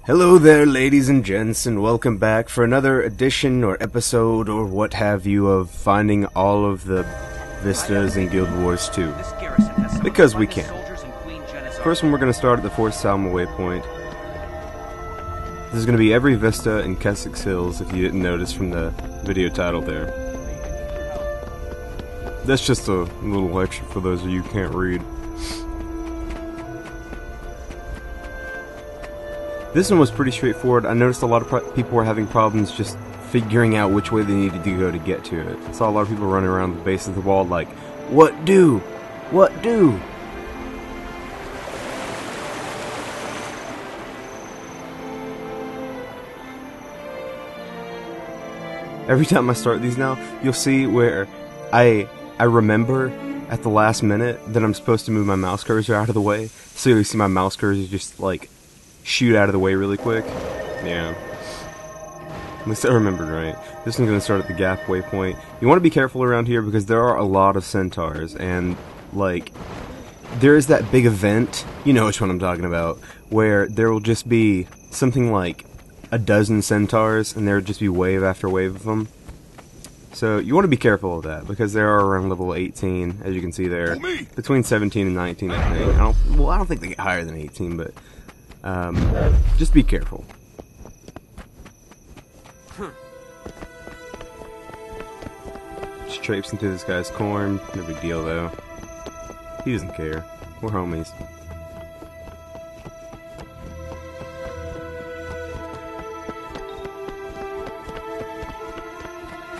Hello there, ladies and gents, and welcome back for another edition or episode or what have you of finding all of the Vistas in Guild Wars 2. Because we can. First one, we're going to start at the Fourth Salma waypoint. This is going to be every Vista in Kessex Hills, if you didn't notice from the video title there. That's just a little lecture for those of you who can't read. This one was pretty straightforward. I noticed a lot of people were having problems just figuring out which way they needed to go to get to it. I saw a lot of people running around the base of the wall like, what do? What do? Every time I start these now, you'll see where I remember at the last minute that I'm supposed to move my mouse cursor out of the way. So you see my mouse cursor just like shoot out of the way really quick. Yeah. At least I remembered right. This one's going to start at the Gap waypoint. You want to be careful around here because there are a lot of centaurs, and like there is that big event, you know which one I'm talking about, where there will just be something like a dozen centaurs and there will just be wave after wave of them. So you want to be careful of that because they are around level 18, as you can see there. Between 17 and 19, I think. I don't think they get higher than 18, but just be careful. Just traipsing through this guy's corn. No big deal, though. He doesn't care. We're homies.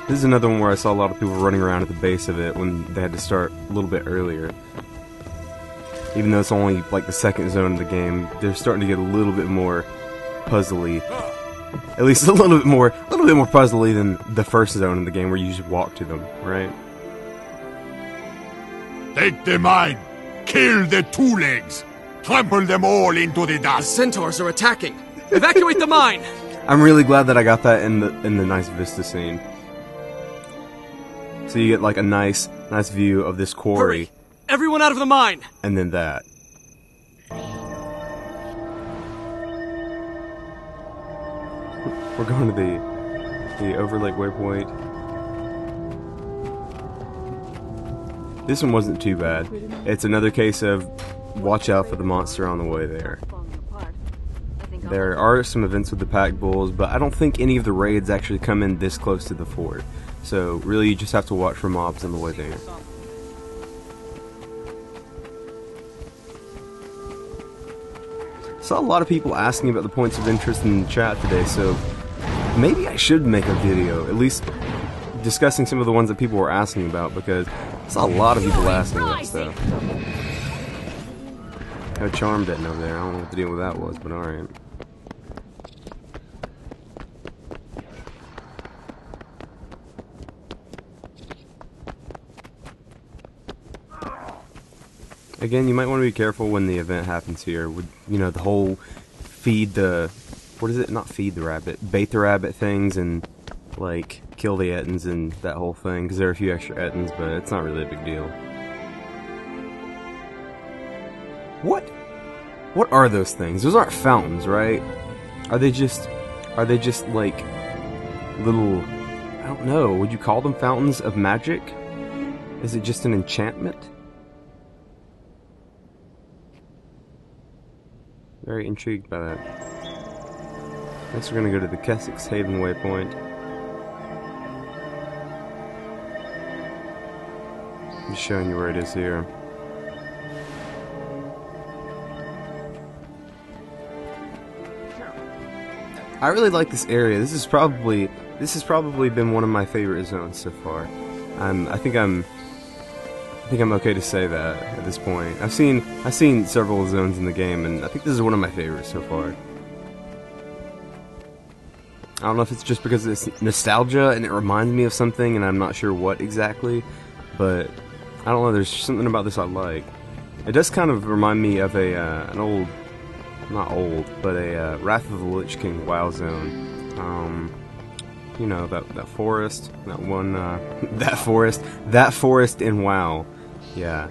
This is another one where I saw a lot of people running around at the base of it when they had to start a little bit earlier. Even though it's only like the second zone of the game, they're starting to get a little bit more puzzly. At least a little bit more puzzly than the first zone of the game where you just walk to them, right? Take the mine! Kill the two legs! Trample them all into the dust! The centaurs are attacking! Evacuate the mine! I'm really glad that I got that in the nice Vista scene. So you get like a nice view of this quarry. Hurry. Everyone out of the mine! And then that. We're going to the Overlake waypoint. This one wasn't too bad. It's another case of watch out for the monster on the way there. There are some events with the pack bulls, but I don't think any of the raids actually come in this close to the fort. So really you just have to watch for mobs on the way there. Saw a lot of people asking about the points of interest in the chat today, so maybe I should make a video, at least discussing some of the ones that people were asking about, because I saw a lot of people asking about stuff. Got a charm bitten over there. I don't know what the deal with that was, but alright. Again, you might want to be careful when the event happens here. With, you know, the whole feed the... What is it? Not feed the rabbit. Bait the rabbit things and, like, kill the Ettins and that whole thing. Because there are a few extra Ettins, but it's not really a big deal. What? What are those things? Those aren't fountains, right? Are they just, like, little... I don't know. Would you call them fountains of magic? Is it just an enchantment? Very intrigued by that. Next we're going to go to the Kessex Haven waypoint. I'm just showing you where it is here. I really like this area. This has probably been one of my favorite zones so far. I think I'm okay to say that at this point. I've seen several zones in the game, and I think this is one of my favorites so far. I don't know if it's just because it's nostalgia and it reminds me of something, and I'm not sure what exactly, but I don't know. There's something about this I like. It does kind of remind me of an old, not old, but a Wrath of the Lich King WoW zone. You know, that forest, that forest in WoW. Yeah,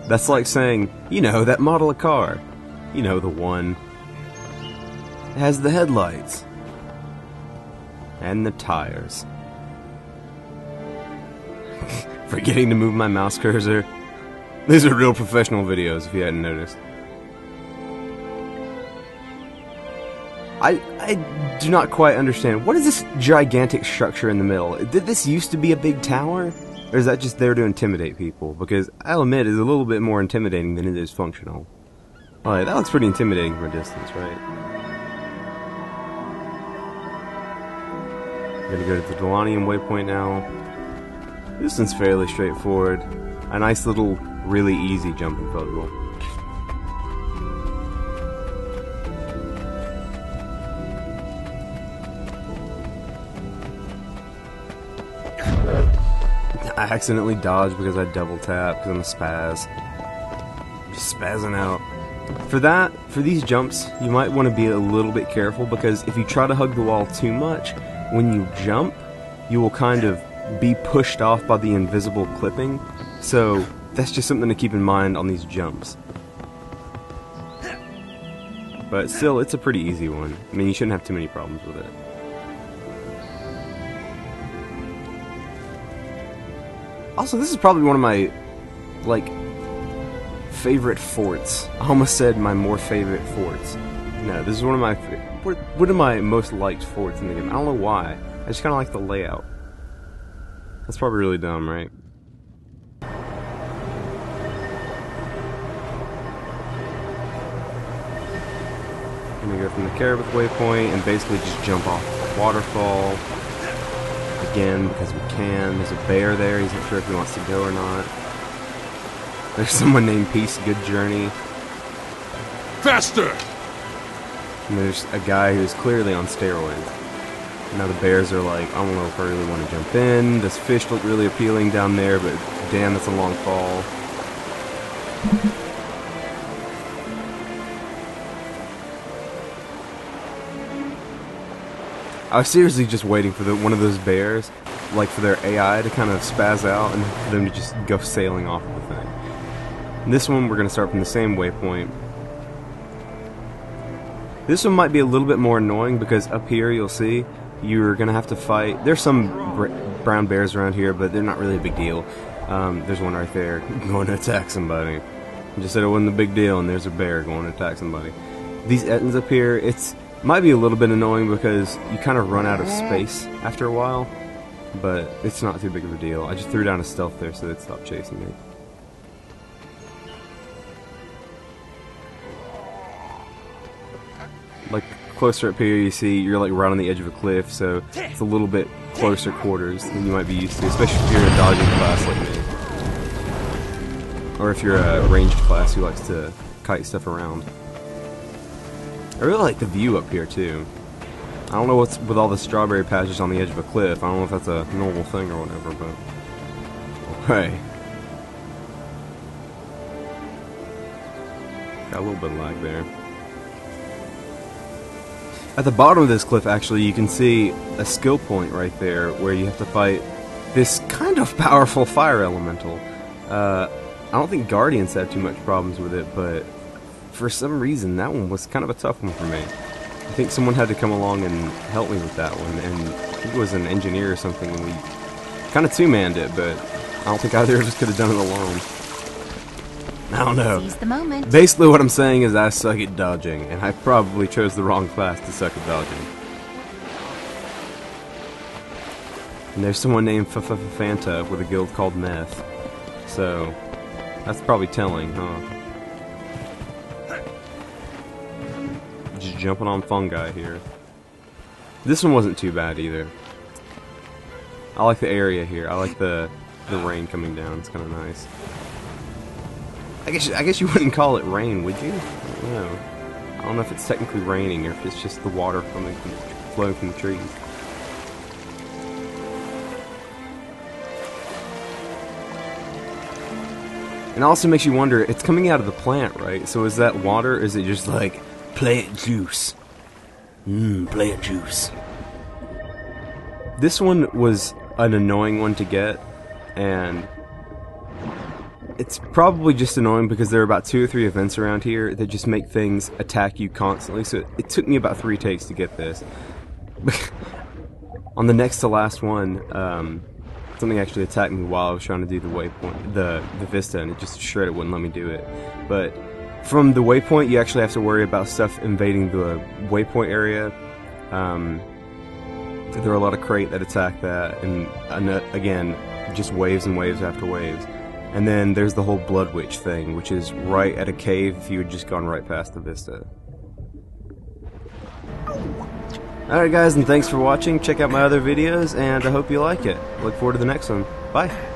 that's like saying, you know, that model of car. You know, the one. It has the headlights. And the tires. Forgetting to move my mouse cursor. These are real professional videos, if you hadn't noticed. I do not quite understand. What is this gigantic structure in the middle? Did this used to be a big tower? Or is that just there to intimidate people? Because I'll admit, it's a little bit more intimidating than it is functional. Alright, that looks pretty intimidating from a distance, right? I'm gonna go to the Delanium waypoint now. This one's fairly straightforward. A nice little, really easy jumping puzzle. I accidentally dodged because I double tapped because I'm a spaz. Just spazzing out. For these jumps, you might want to be a little bit careful because if you try to hug the wall too much, when you jump, you will kind of be pushed off by the invisible clipping. So that's just something to keep in mind on these jumps. But still, it's a pretty easy one. I mean, you shouldn't have too many problems with it. Also, this is probably one of my, like, favorite forts. I almost said my more favorite forts. No, this is one of my most liked forts in the game. I don't know why. I just kind of like the layout. That's probably really dumb, right? I'm gonna go from the Caribou waypoint and basically just jump off the waterfall. Again, because we can. There's a bear there. He's not sure if he wants to go or not. There's someone named Peace, good journey. Faster! And there's a guy who's clearly on steroids. Now the bears are like, I don't know if I really want to jump in. This fish looked really appealing down there, but damn, that's a long fall. I was seriously just waiting for one of those bears, like for their AI to kind of spaz out and for them to just go sailing off of the thing. And this one, we're going to start from the same waypoint. This one might be a little bit more annoying because up here you'll see you're going to have to fight. There's some brown bears around here, but they're not really a big deal. There's one right there going to attack somebody. I just said it wasn't a big deal, and there's a bear going to attack somebody. These Ettins up here, might be a little bit annoying because you kind of run out of space after a while, but it's not too big of a deal. I just threw down a stealth there so they'd stop chasing me. Like, closer up here you see you're like right on the edge of a cliff, so it's a little bit closer quarters than you might be used to, especially if you're a dodging class like me. Or if you're a ranged class who likes to kite stuff around. I really like the view up here too. I don't know what's with all the strawberry patches on the edge of a cliff. I don't know if that's a normal thing or whatever, but okay. Got a little bit of lag there. At the bottom of this cliff, actually, you can see a skill point right there where you have to fight this kind of powerful fire elemental. I don't think Guardians have too much problems with it, but for some reason, that one was kind of a tough one for me. I think someone had to come along and help me with that one, and he was an engineer or something, and we kind of two-manned it, but I don't think either of us could have done it alone. I don't know. Seize the moment. Basically what I'm saying is I suck at dodging, and I probably chose the wrong class to suck at dodging. And there's someone named Fanta with a guild called Meth. So, that's probably telling, huh? Just jumping on fungi here. This one wasn't too bad either. I like the area here. I like the rain coming down. It's kind of nice. I guess you wouldn't call it rain, would you? I don't know. I don't know if it's technically raining or if it's just the water flowing from the trees. And it also makes you wonder, it's coming out of the plant, right? So is that water, or is it just like plant juice? Plant juice. This one was an annoying one to get, and it's probably just annoying because there are about 2 or 3 events around here that just make things attack you constantly. So it took me about 3 takes to get this. On the next to last one, something actually attacked me while I was trying to do the waypoint, the Vista, and it just straight up wouldn't let me do it. But from the waypoint, you actually have to worry about stuff invading the waypoint area. There are a lot of krait that attack that, and again, just waves and waves after waves. And then there's the whole Blood Witch thing, which is right at a cave if you had just gone right past the Vista. Alright guys, and thanks for watching. Check out my other videos, and I hope you like it. Look forward to the next one. Bye!